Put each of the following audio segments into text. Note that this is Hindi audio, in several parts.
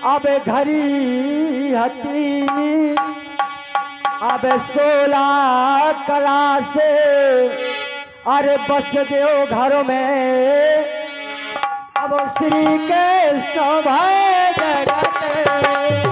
अब घड़ी हती अब 16 कला से अरे बस देव घर में अब श्री कृष्ण भय जगत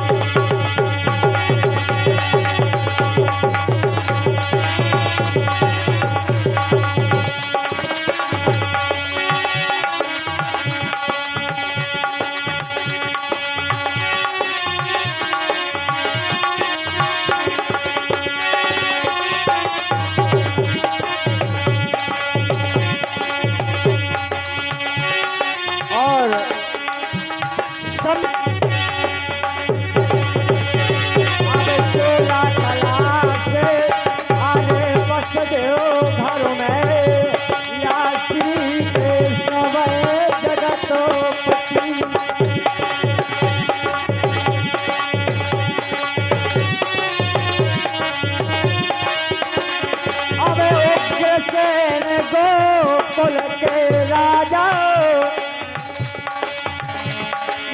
गोकुल के राजा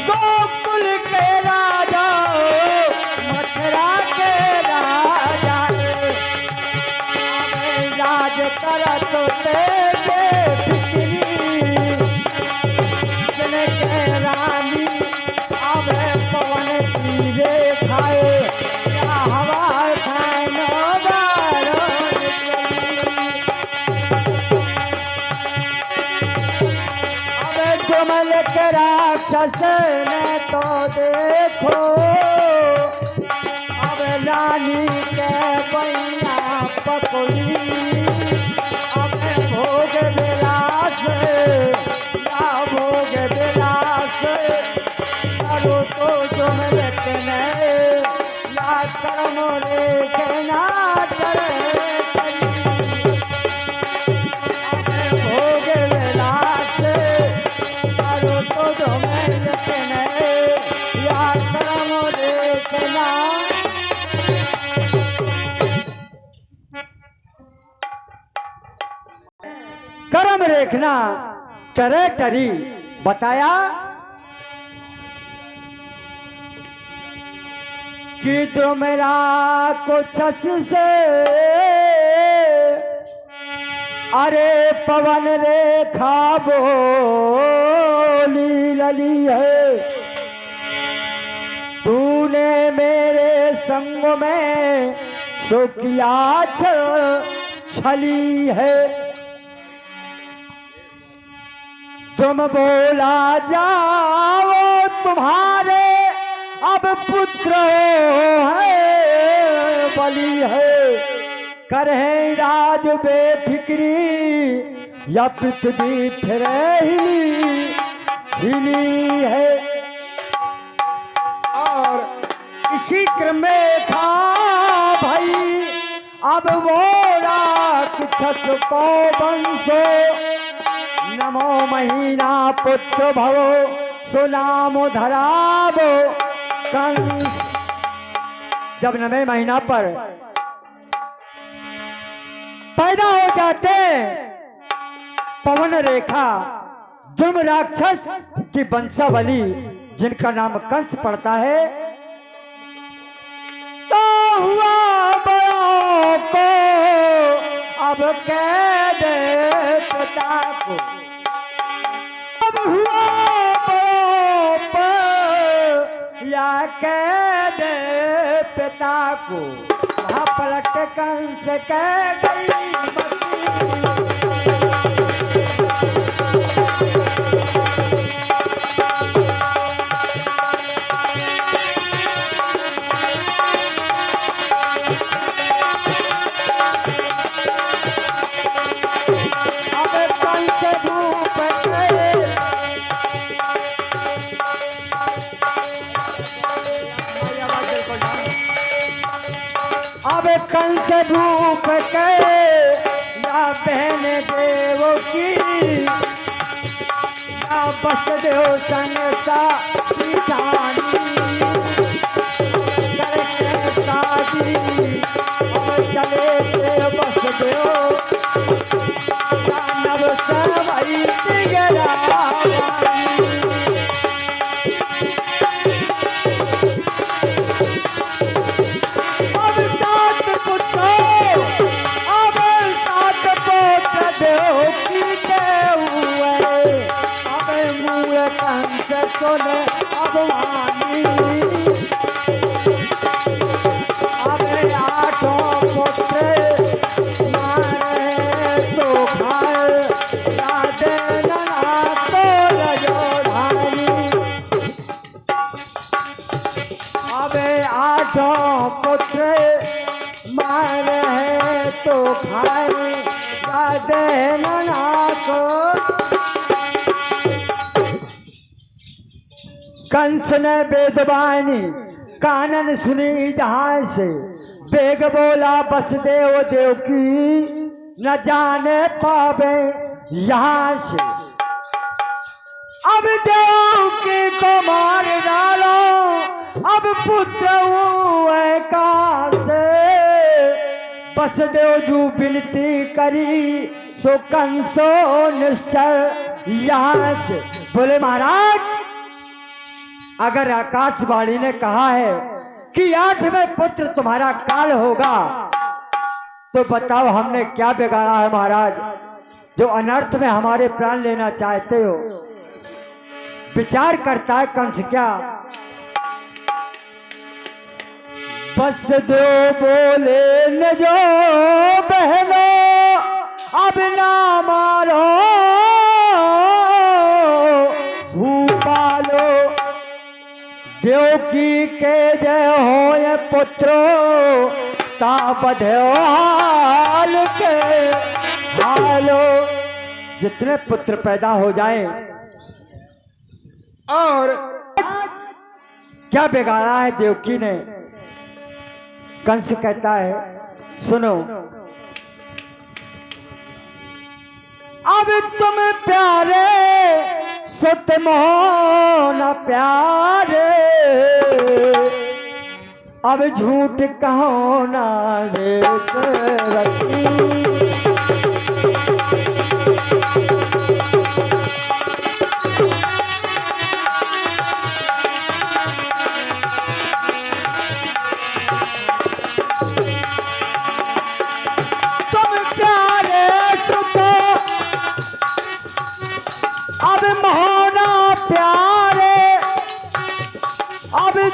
गोकुल के राजा मथुरा के राजा राज करत तेरे फिक्री के रानी अब पवन की खाए क्या हवा कमल के राक्षस ने तो देखो अब रानी के बैया पकड़ी अब भोग विलास या भोग विलास करो तो कमल के ने या कर्म रे ना करे कर्म रेखना टरे टरी बताया कि तुमरा कुछ से अरे पवन रेखा बोली लली है तूने मेरे संग में सो किया छली है तुम बोला जाओ तुम्हारे अब पुत्र है बलि है करहे राज बेफिक्री या पृथ्वी फिर हिली है और इसी क्रम में था भाई अब वो राक्षस को वंशो नमो महीना पुत्र भवो सुनामो धरावो कंस जब 9वें महीना पर पैदा हो जाते पवन रेखा दुर्म राक्षस की वंशावली जिनका नाम कंस पड़ता है तो हुआ बड़ों को अब कह दे पिता को अब हुआ बड़ों पर या कह दे पिता को वहाँ पलट कंस कह गई अब कंस रूप के या बहन देव की या बस देव संसा शादी और चले थे बस देव नव सवाई अभिमानी अबे आठों पुत्र मारे तो खाए यादे नना तो लजोधानी अबे आठों पुत्र मारे तो खाए यादे नना को कंस ने वेदवाणी कानन सुनी जहां से बेग बोला वसुदेव देव की न जाने पावे यहाँ से अब देव की को मार डालो अब पुत्र हुए कहाँ से वसुदेव जू विनती करी सो कंसो निश्चय यहाँ से बोले महाराज अगर आकाशवाणी ने कहा है कि 8वें पुत्र तुम्हारा काल होगा तो बताओ हमने क्या बिगाड़ा है महाराज जो अनर्थ में हमारे प्राण लेना चाहते हो। विचार करता है कंस क्या बस दो बोले न जो बहनों अब ना मारो भूपालो देवकी के जय हो ये पुत्रो ता बधो हाल के हालो जितने पुत्र पैदा हो जाएं और क्या बिगाड़ा है देवकी ने। कंस कहता है सुनो अब तुम प्यारे सुत मोहन प्यारे अब झूठ कहो ना देख रखी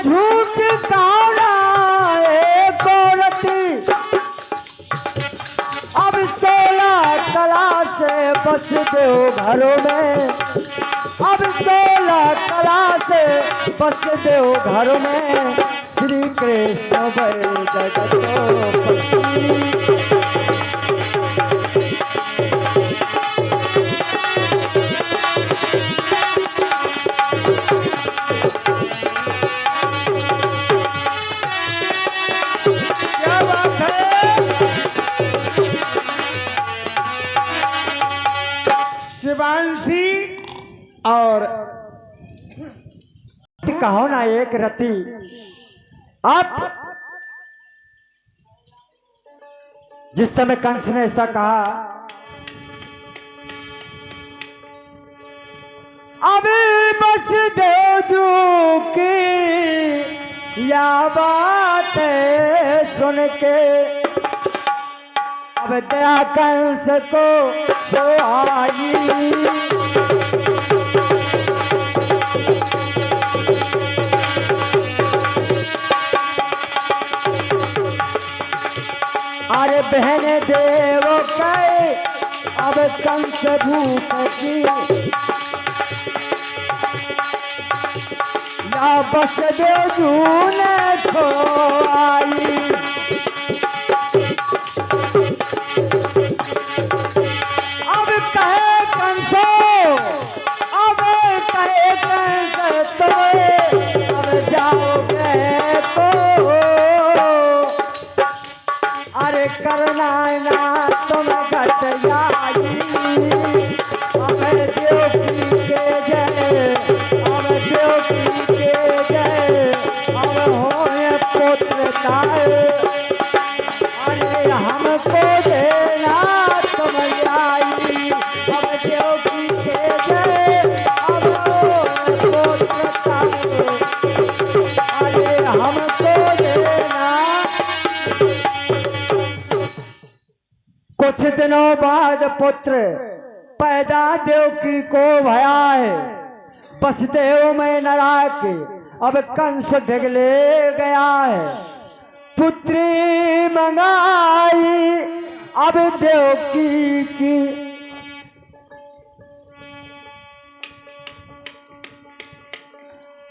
झूठ काला अब 16 कला से बस दो घरों में अब 16 कला से बस दो घरों में श्री कृष्ण बर जगतोपति शिवांशी और कहो ना एक रति आप जिस समय कंस ने ऐसा कहा अभी बस देवजू की या बात सुन के अब दया कंस को जो आई अरे बहन देव कहे अब कंस भूख की या बस देवजू ने छो आई करना ना तुम घट जाई अब देवकी के जय अब देवकी के जय अब होए पुत्र ताए अरे हमको देना तुम जाई अब देवकी के जय अब होए पुत्र ताए अरे हमको देना। कुछ दिनों बाद पुत्र पैदा देवकी को भया है वसुदेव में नरा के अब कंस ढग ले गया है। पुत्री मंगाई अब देवकी की,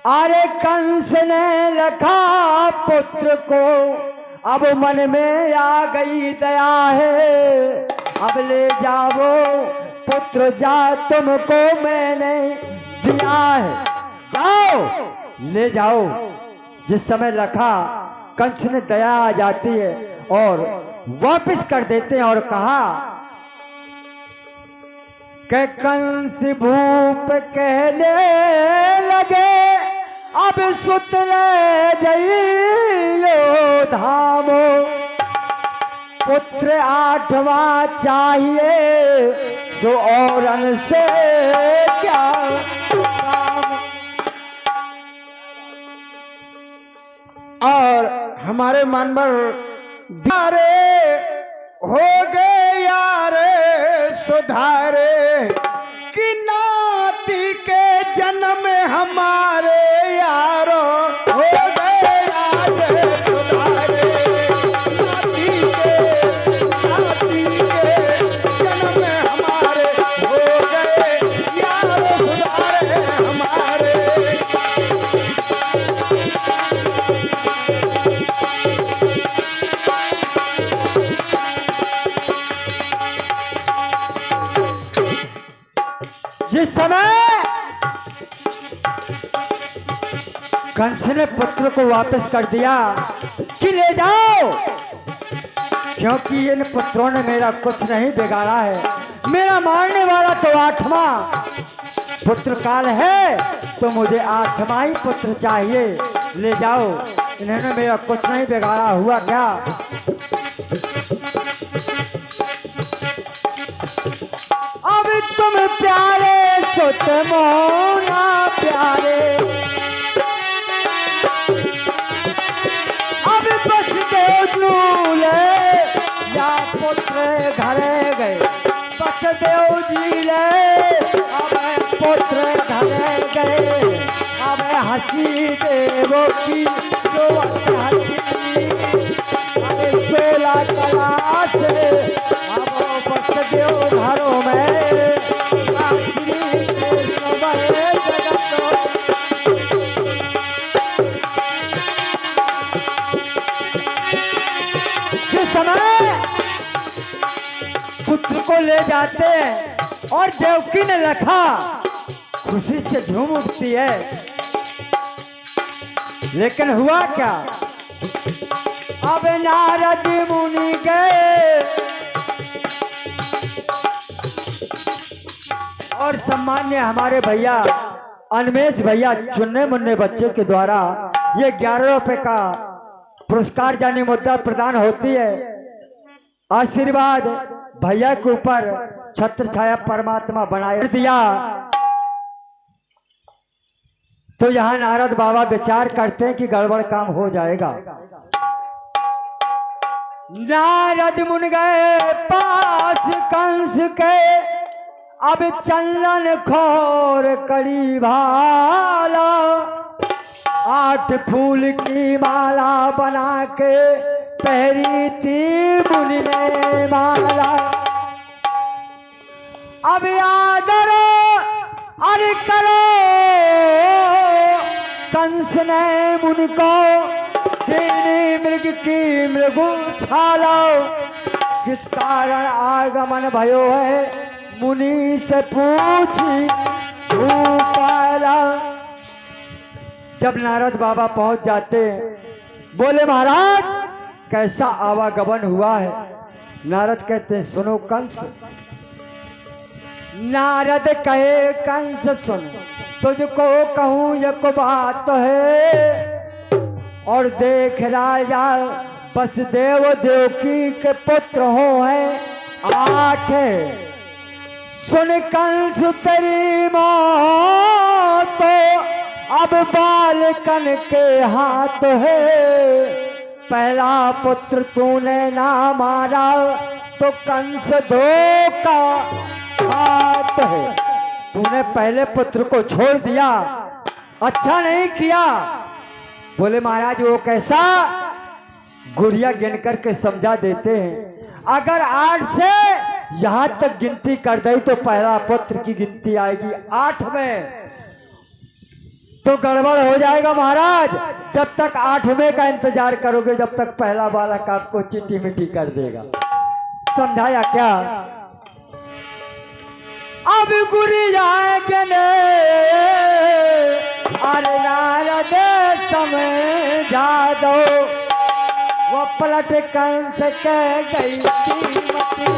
अरे कंस ने रखा पुत्र को, अब मन में आ गई दया है। अब ले जाओ पुत्र, जा तुमको मैंने दिया है, जाओ ले जाओ। जिस समय रखा कंस ने दया आ जाती है और वापस कर देते हैं और कहा कि कंस भूप कहने लगे अब सुत ले जइयो धामो, पुत्र 8वां चाहिए सो औरन से क्या काम। और हमारे मानवर धारे हो गए यारे सुधारे, कि नाती के जन्म हमारे यारो हो गए यारे सुधारे। नाती के जन्म हमारे हो गए यारो सुधारे हमारे। जिस समय कंस ने पुत्र को वापस कर दिया कि ले जाओ, क्योंकि इन पुत्रों ने मेरा कुछ नहीं बिगाड़ा है। मेरा मारने वाला तो 8वां पुत्र काल है, तो मुझे 8वां ही पुत्र चाहिए, ले जाओ। इन्होंने मेरा कुछ नहीं बिगाड़ा, हुआ क्या अब तुम प्यारे सुत मोना प्यारे, अब बस देव झूले या पुत्र घरे गए, बस देव झीले अब पुत्र घरे गए। अब हंसी देवो की जो हंसी, अब 16 कला से अब बस देव घरों में पुत्र को ले जाते हैं और देवकी ने रखा खुशी से झूम उठती है। लेकिन हुआ क्या, अब नारद मुनि गए और सम्मान्य हमारे भैया अनमेश भैया चुन्ने मुन्ने बच्चे के द्वारा ये 11 रुपए का पुरस्कार जानी मुद्रा प्रदान होती है। आशीर्वाद भैया के ऊपर छत्र छाया परमात्मा बनाए दिया। तो यहाँ नारद बाबा विचार करते हैं कि गड़बड़ काम हो जाएगा। नारद मुन गए पास कंस के, अब चंदन खोर कड़ी भाला, 8 फूल की माला बना के पहरी थी मुनि ने माला। अब आदर अरे करो कंस ने मुनि को, देने मृग की मृगु छाला, किस कारण आगमन भयो है मुनि से पूछी पाला। जब नारद बाबा पहुंच जाते बोले महाराज कैसा आवागमन हुआ है। नारद कहते हैं सुनो कंस। नारद कहे कंस सुन तुझको कहूं एक बात है, और देख राजा वसुदेव देवकी के पुत्र हो हैं 8, सुन कंस तेरी मौत अब बालकन के हाथ है। पहला पुत्र तूने ना मारा तो कंस धोखा हाथ है। तूने पहले पुत्र को छोड़ दिया, अच्छा नहीं किया। बोले महाराज वो कैसा? गुड़िया गिन करके समझा देते हैं। अगर 8 से यहां तक गिनती कर दई तो पहला पुत्र की गिनती आएगी 8 में, तो गड़बड़ हो जाएगा महाराज। जब तक 8वें का इंतजार करोगे, जब तक पहला बालक आपको चिट्ठी मिट्टी कर देगा। समझाया क्या? अब गुड़िया गिने अरे नारद समय जा दो, वो पलट कंस के गई थी मती।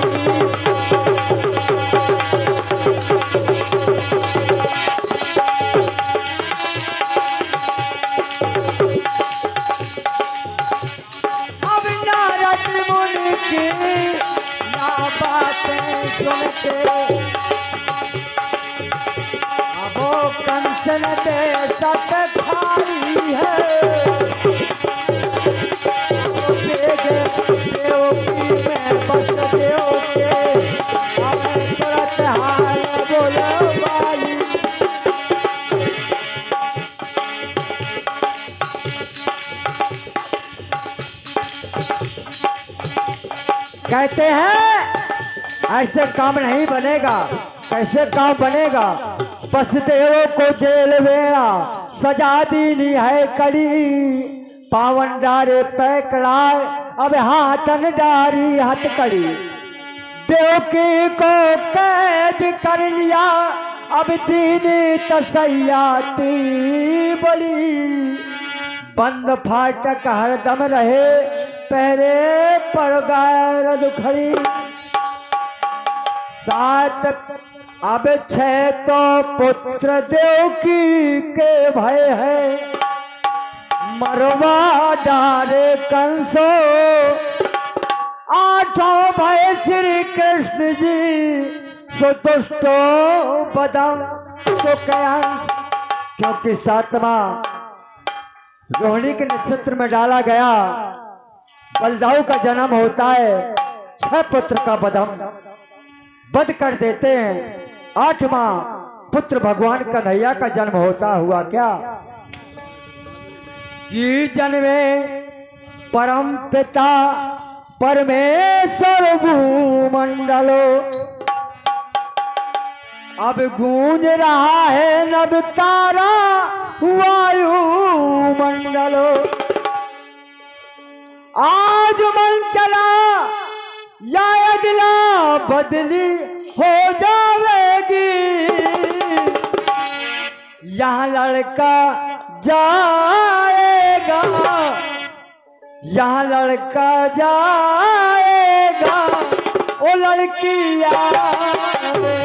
अब नारद मुनि की ना बातें सुन के, अब वो कंस ने दे सत खाई है। कहते हैं ऐसे काम नहीं बनेगा। कैसे काम बनेगा? वसुदेव को जेल में सजा दीनी है कड़ी, पावन डारे पैकड़ाए अब हाथन डारी हथकड़ी। देवकी को कैद कर लिया अब दीनी तसैयाती बड़ी। बंद फाटक हरदम रहे पहरे पर गाय दुखड़ी। 7 अब 6 तो पुत्र देवकी के भय है, मरवा डारे कंसो। 8 भय श्री कृष्ण जी सुदुष्टो बदम तो कयांस। क्योंकि 7वां रोहिणी के नक्षत्र में डाला गया, बलदाऊ का जन्म होता है, 6 पुत्र का वध कर देते हैं। 8वां पुत्र भगवान कन्हैया का जन्म होता हुआ क्या कि जन्मे परम पिता परमेश्वर भूमंडलो। अब गूंज रहा है नभ तारा वायु मंडलो। आज मन चला या अगला बदली हो जाएगी, यहाँ लड़का जाएगा, यहाँ लड़का जाएगा, ओ लड़की आएगी।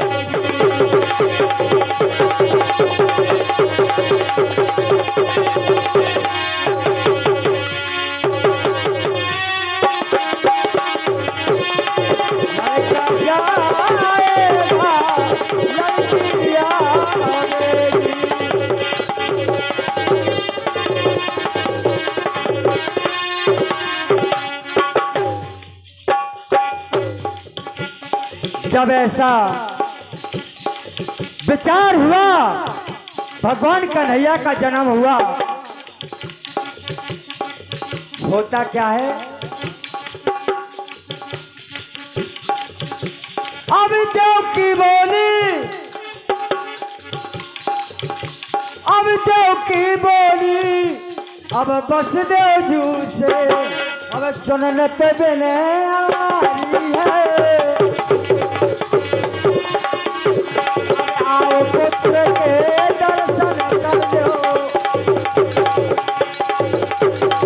जब ऐसा विचार हुआ, भगवान कन्हैया का जन्म हुआ। होता क्या है, अब देव की बोली, अब देव की बोली, अब वसुदेव जू से अब सुनने पे बिने आई है। आओ पुत्र के दर्शन कर दो,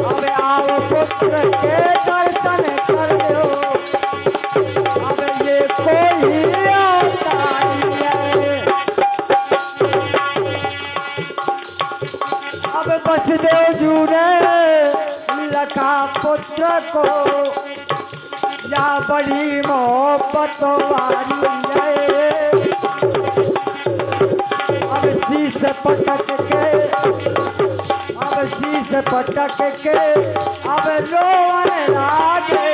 अब आओ पुत्र के दर्शन कर दो, अब ये कोई आता है। अब वसुदेव जू ने लखा पुत्र को या बड़ी मोहब्बत वाली है। अब शीश पटक के, अब शीश पटक के अब रोने लागे,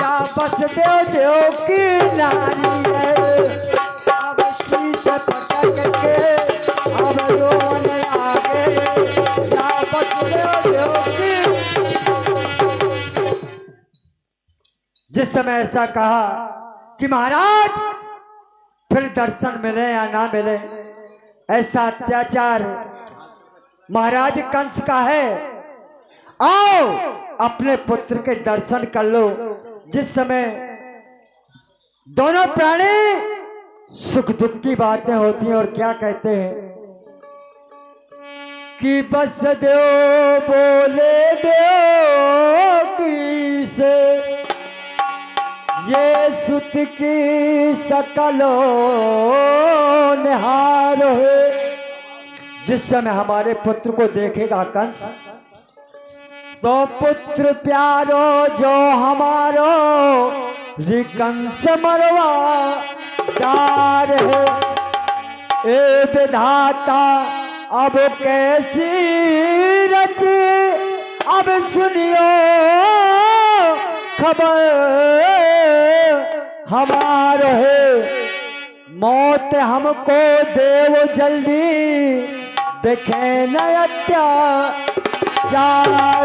या वसुदेव देव की नारी है। अब शीश लागे अब रोने लागे या वसुदेव की। जिस समय ऐसा कहा कि महाराज फिर दर्शन मिले या ना मिले, ऐसा अत्याचार महाराज कंस का है, आओ अपने पुत्र के दर्शन कर लो। जिस समय दोनों प्राणी सुख दुख की बातें होती हैं और क्या कहते हैं कि बस दो बोले दो की से ये सुत की सकलो निहार है। जिस समय हमारे पुत्र को देखेगा कंस तो पुत्र प्यारो जो हमारो रिकंस मरवा डार है। ए विधाता अब कैसी रची अब सुनियो खबर हमारो है। मौत हमको देव जल्दी देखे न अत्याचार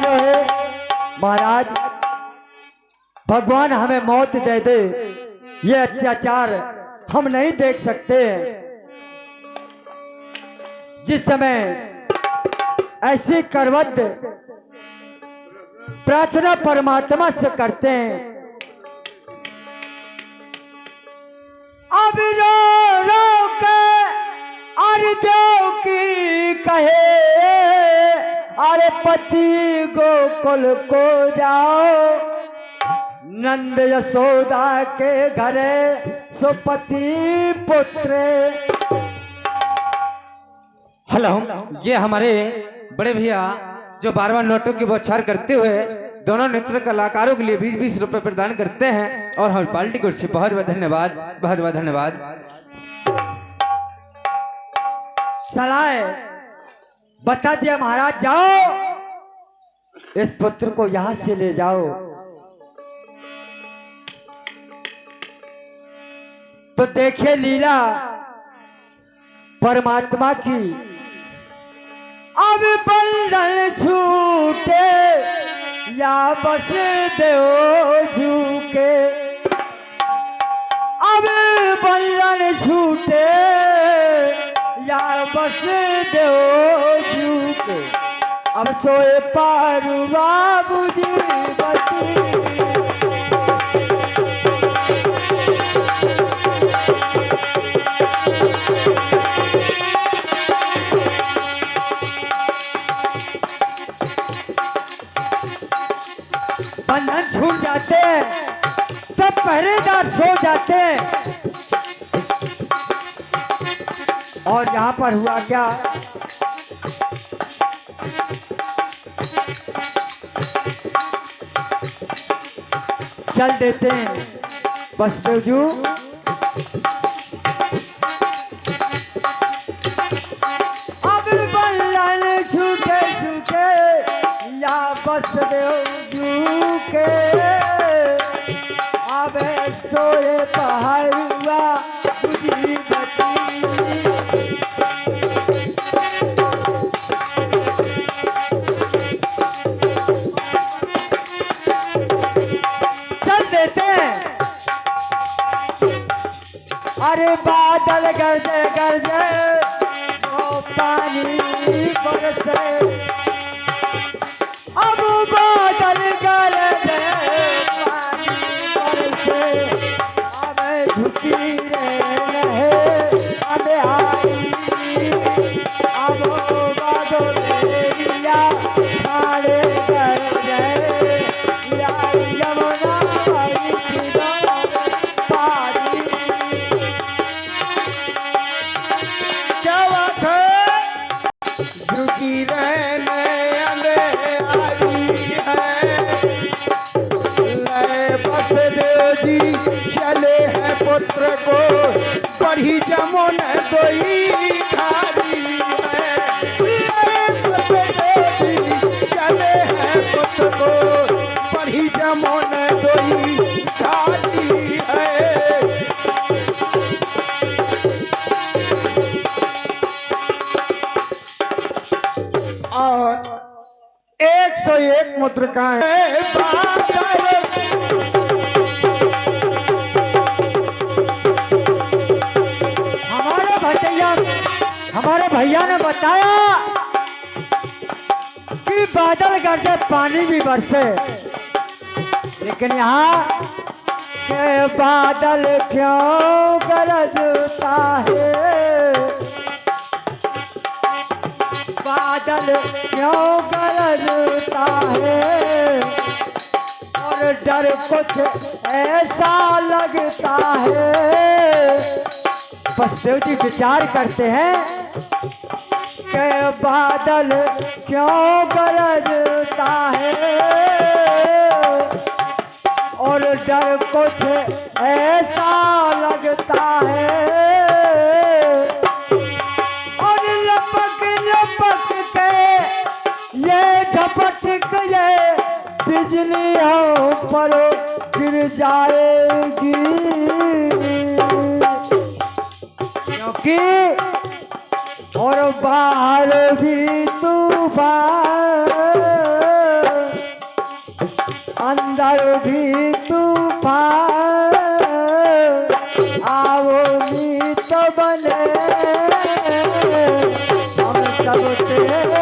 है। महाराज भगवान हमें मौत दे दे, ये अत्याचार हम नहीं देख सकते। जिस समय ऐसी करवत प्रार्थना परमात्मा से करते हैं, अब रो रो के अर्जो की कहे अरे पति गोकुल को जाओ नंद यशोदा के घरे सुपति पुत्र। हेलो, ये हमारे बड़े भैया जो बार बार नोटों की बौछार करते हुए दोनों नृत्य कलाकारों के लिए 20-20 रुपए प्रदान करते हैं और हमारी पार्टी को बहुत बहुत धन्यवाद, बहुत बहुत धन्यवाद। सलाह बता दिया महाराज, जाओ इस पुत्र को यहां से ले जाओ। तो देखे लीला परमात्मा की, अब बंधन छूटे या बस देव झूके। अब बंधन छूटे या बस देव झूके। अब सोए पारू बाबू जी बती। बंधन छूट जाते हैं, सब पहरेदार सो जाते हैं। और यहां पर हुआ क्या, चल देते हैं बसदेव जू। अब बंधन छूटे छूटे या बसदेव जू के। अब सोए पहाड़ुआ बुझी बती। चल देते हैं। अरे बादल गरजे गरजे तो पानी बरसे। अब बादल गरजे पानी बरसे। अब झुकी रहे अब आई। अब बादल लिया सारे गरजे या यमुना आई थी पारी। झुकी रहने आई है। ले बसदेव जी चले हैं पुत्र को बढ़ी जमुन दोई खारी है। ले बसदेव जी चले हैं पुत्र को बढ़ी जमुन दोई खारी है। और 101 मुद्रिकाएं हमारे भैया ने बताया कि बादल गरजे पानी भी बरसे, लेकिन यहाँ के बादल क्यों गरजता है, बादल क्यों गरजता है, और डर कुछ ऐसा लगता है। बसदेव जी विचार करते हैं कि बादल क्यों गरजता है, और डर कुछ ऐसा लगता है, और लपक लपक के ये झपट ये बिजलियों पर गिर जाएगी, क्योंकि और बाहर भी तूफान, अंदर भी तूफान, आओ मीत बने हम सब तेरे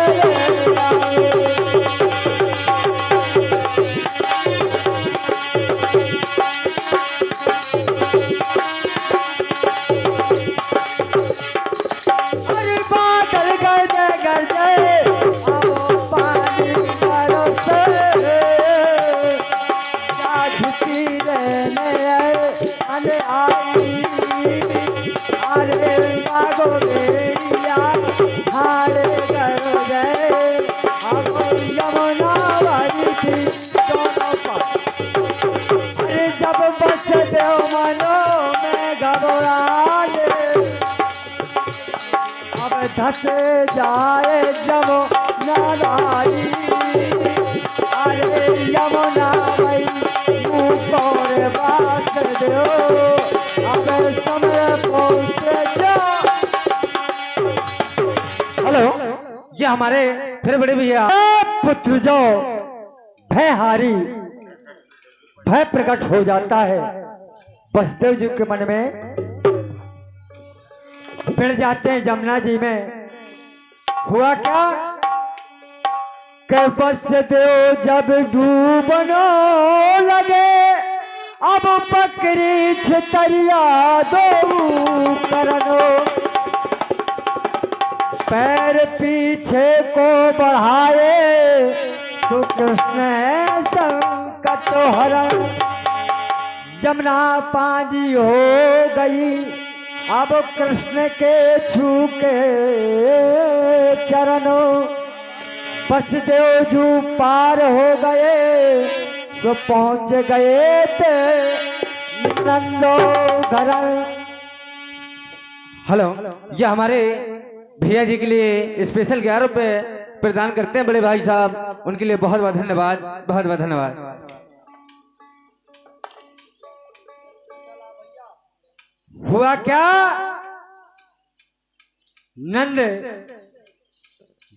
धस जाए जब नाराई, अरे यमुना मई ऊपर बात दो, अब समय पहुँचे जा। हेलो, ये हमारे फिर बड़े भैया पुत्र जो भय हारी, भय प्रकट हो जाता है बसदेव जी के मन में, फिर जाते हैं जमुना जी में। हुआ क्या कि बसदेव जब डूबने लगे, अब पकड़ी छितरिया दो करनो, पैर पीछे को बढ़ाए तो कृष्ण है संकट हरण, जमुना पाजी हो गई, अब कृष्ण के छू के चरणों, बसदेव जू पार हो गए तो पहुंच गए थे नंदो घर। हेलो, ये हमारे भैया जी के लिए स्पेशल 11 रुपए प्रदान करते हैं बड़े भाई साहब, उनके लिए बहुत बहुत धन्यवाद, बहुत बहुत धन्यवाद। हुआ क्या, नंद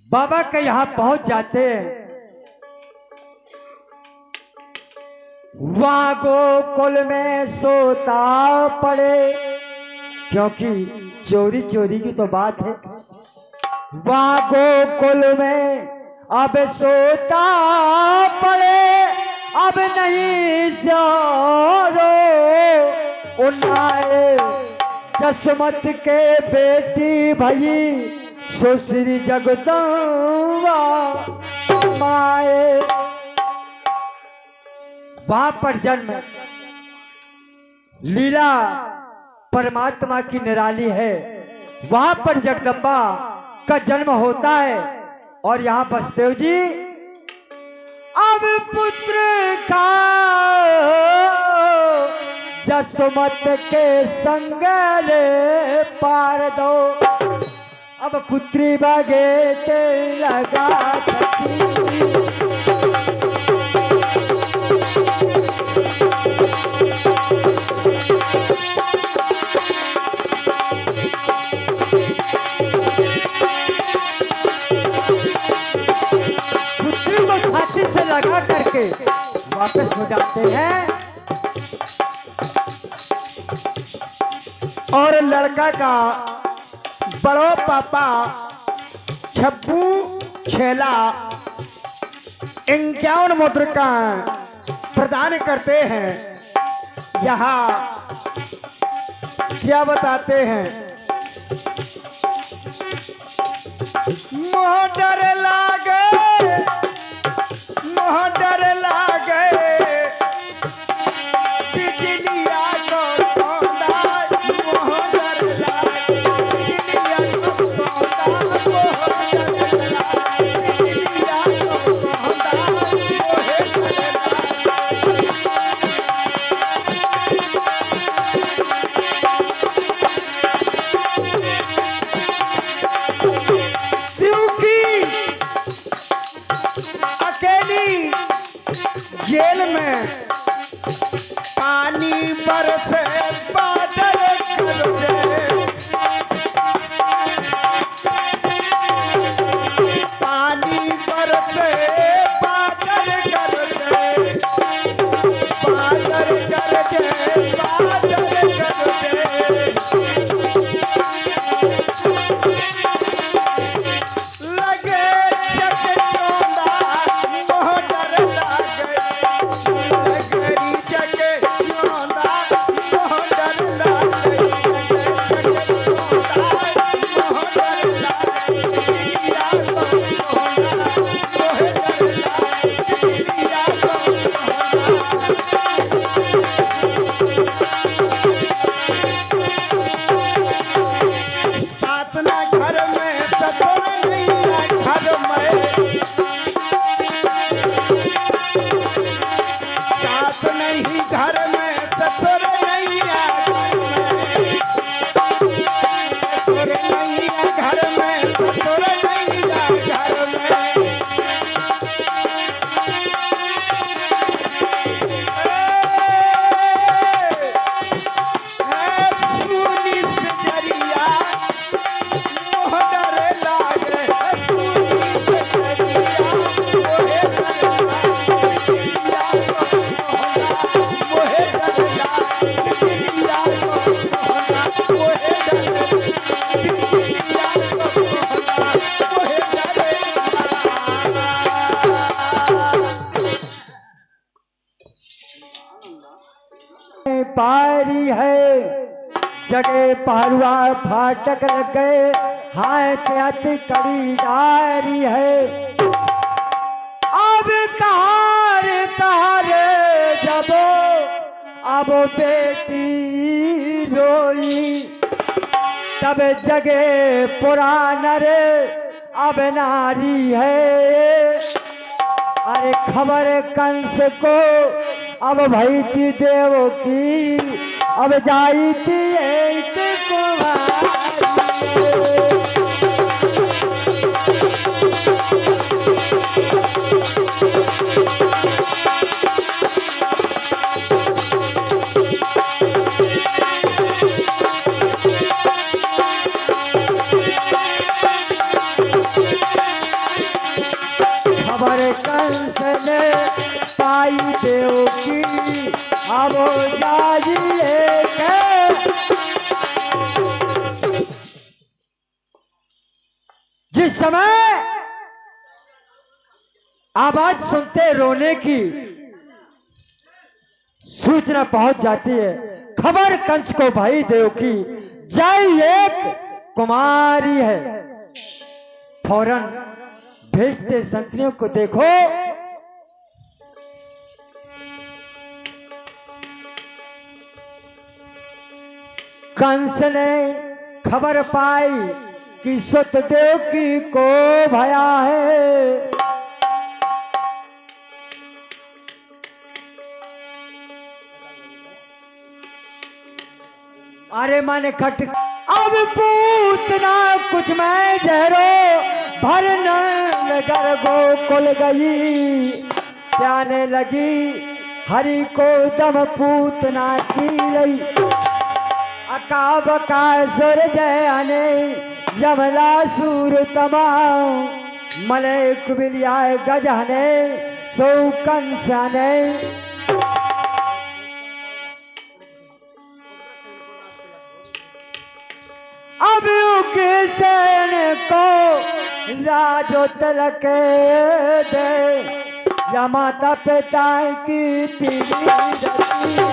बाबा के यहां पहुंच जाते हैं, वहां गोकुल में सोता पड़े, क्योंकि चोरी चोरी की तो बात है, वहां गोकुल में अब सोता पड़े, अब नहीं सो उन्नाए जसमत के बेटी भई, सुश्री जगदम्बा माए। वहां पर जन्म लीला परमात्मा की निराली है, वहां पर जगदम्बा का जन्म होता है, और यहाँ बसदेव जी अब पुत्र का जसमत के संग ले पार दो, अब पुत्री बागे ते लगा करके वापस हो जाते हैं। और लड़का का बड़ो पापा छप्पू छेला 51 मुद्रिका प्रदान करते हैं। यहाँ क्या बताते हैं, मोह डर लागे, मोह डर लागे, बिजलिया को सौदा, मोह डर लागे, बिजलिया को सौदा, मोह डर लागे, बिजलिया को सौदा, मोह डर अकेली जेल में पानी बरसे बादल गरजे, पानी बरसे बादल गरजे, बादल गरजे, बादल गरजे, लगे जग चौंदा, मोह डर लागे, लगरी जग चौंदा, मोह डर लागे, जग चौंदा, मोह डर लागे, बिजलिया को सौदा, मोह डर लागे, बिजलिया को सौदा। साथ ना घर में सतोर नहीं ना घर में, साथ नहीं घर में सतोर नहीं ना घर में, सतोर नहीं ना घर में, सतोर नहीं ना घर में। सुनी सजरिया मोह डर लागे, सुनी सजरिया मोह डर लागे, बिजलिया को सौदा, मोह डर लागे, बिजलिया को सौदा, मोह डर लागे, बिजलिया को सौदा, मोह डर लागे। पारी है जगे पारुआ फाटक लग गए, हाय त्यात कड़ी डारी है। अब कहार जब अब बेटी रोई, तब जगे पुराना रे अब नारी है। अरे खबर कंस को अब भई थी देव की, अब जाई थी एक कुमारी। खबर कंस ने पाई देव की, अब जाइए के। जिस समय आवाज सुनते रोने की सूचना पहुंच जाती है, खबर कंस को भाई देव की, जय एक कुमारी है। फौरन भेजते संतरियों को, देखो कंस ने खबर पाई कि सतदेव की को भया है। अरे मन खट अब पूतना कुछ मैं जहरो भरन नगर गोकुल गई, प्याने लगी हरि को दम पूतना की लई। अका बका सुर जय अने यमला सूर तमाम, मले कुबिलिया गजहने सो कंसने अब के सैन को राजो तलक दे या माता पिता की पीढ़ी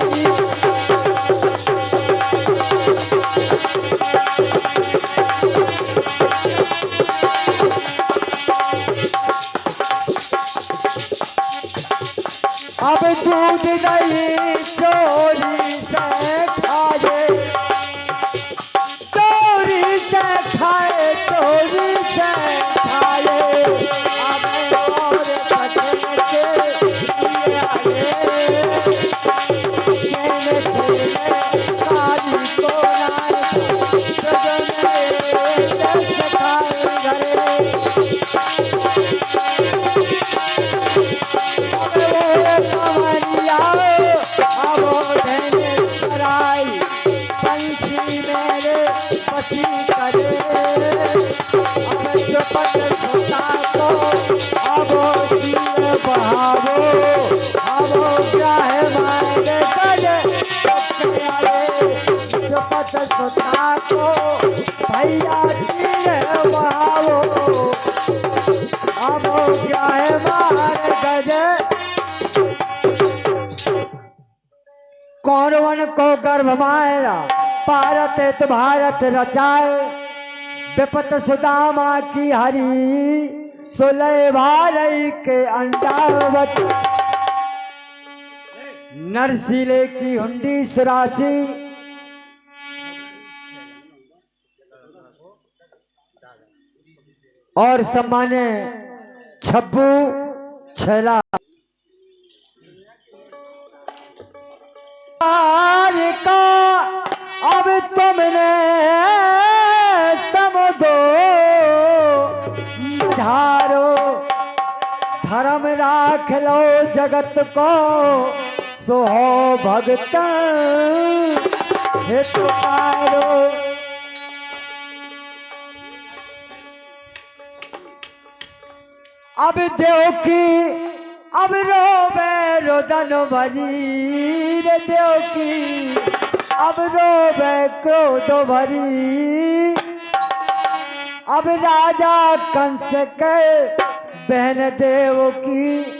अब दूध दही चोरी से खाए चोरी से खाए चोरी से खाए अब और बचने के लिए आए खेले काली को लाए सजने जैसे खाए घरे भैया बहावो अब क्या है मार गजे कौरवन को गर्भ माया भारत भारत रचाए विपत सुदामा की हरी सुलय भारई के अंडावत नरसिले की हुंडी सुरासी और सम्मान्य छब्बू छेला का अब तुमने समझो धारो धर्म राख लो जगत को सोहो भगत हितकारो अब देव की अब रोवे रोदन भरी रे देव की अब रोवे क्रोध भरी अब राजा कंस के बहन देव की